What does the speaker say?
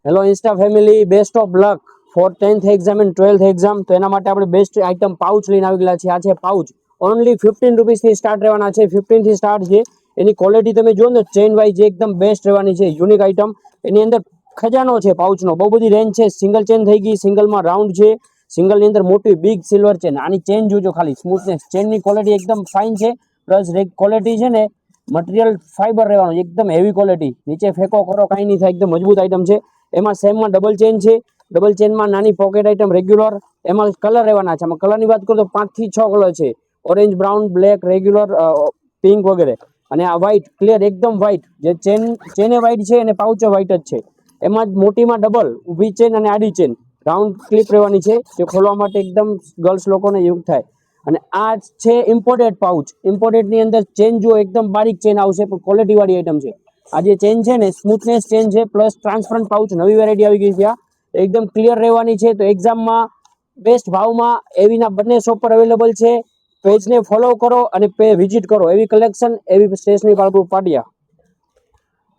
Hello Insta family, best of luck four 10th exam and 12th exam. તો એના માટે આપણે બેસ્ટ આઇટમ પાઉચ લઈને આવી ગયેલા છે. આ છે પાઉચ, ઓનલી 15 રૂપીસથી સ્ટાર્ટ રહેવાના છે. 15 થી સ્ટાર્ટ છે. એની ક્વોલિટી તમે જુઓ ને, ચેન વાઇઝ એકદમ બેસ્ટ રહેવાની છે. યુનિક આઇટમ, એની અંદર ખજાનો છે પાઉચનો. બહુ બધી રેન્જ છે. સિંગલ ચેન થઈ ગઈ, સિંગલમાં રાઉન્ડ છે, સિંગલની અંદર મોટી બિગ સિલ્વર ચેન. આની ચેન જોજો ખાલી, સ્મૂથનેસ, ચેનની ક્વોલિટી એકદમ ફાઇન છે. પ્લસ ક્વોલિટી છે ને, મટીરિયલ ફાઈબર રહેવાનું, એકદમ હેવી ક્વોલિટી. નીચે ફેંકો કરો કાંઈ નહીં થાય, એકદમ મજબૂત આઇટમ છે. એમાં સેમમાં ડબલ ચેન છે. ડબલ ચેનમાં નાની પોકેટ આઇટમ રેગ્યુલર. એમાં કલર રહેવાના છે. આમાં કલરની વાત કરું તો 5 થી 6 કલર છે. Orange, brown, black, regular, pink વગેરે. અને આ વ્હાઇટ ક્લિયર, એકદમ વ્હાઇટ. જે ચેને વ્હાઇટ છે અને પાઉચે વ્હાઇટ જ છે. એમાં મોટીમાં ડબલ ઊભી ચેન અને આડી ચેન, રાઉન્ડ ક્લિપ રહેવાની છે, જે ખોલવા માટે એકદમ ગર્લ્સ લોકોને યુઝ થાય. અને આ છે ઇમ્પોર્ટેડ પાઉચ. ઇમ્પોર્ટેડની અંદર ચેન જુઓ, એકદમ બારીક ચેન આવશે, પણ ક્વોલિટી વાળી આઇટમ છે. આ જે ચેન છે ને, સ્મૂથનેસ ચેન છે, પ્લસ ટ્રાન્સપરન્ટ પાઉચ, નવી વેરાયટી આવી ગઈ છે. આ એકદમ ક્લિયર રહેવાની છે. તો એક્ઝામમાં બેસ્ટ ભાવમાં એવીના બંને શોપ પર અવેલેબલ છે. પેજને ફોલો કરો અને વિઝિટ કરો. એવી કલેક્શન, એવી સ્ટેશનરી પાટિયા.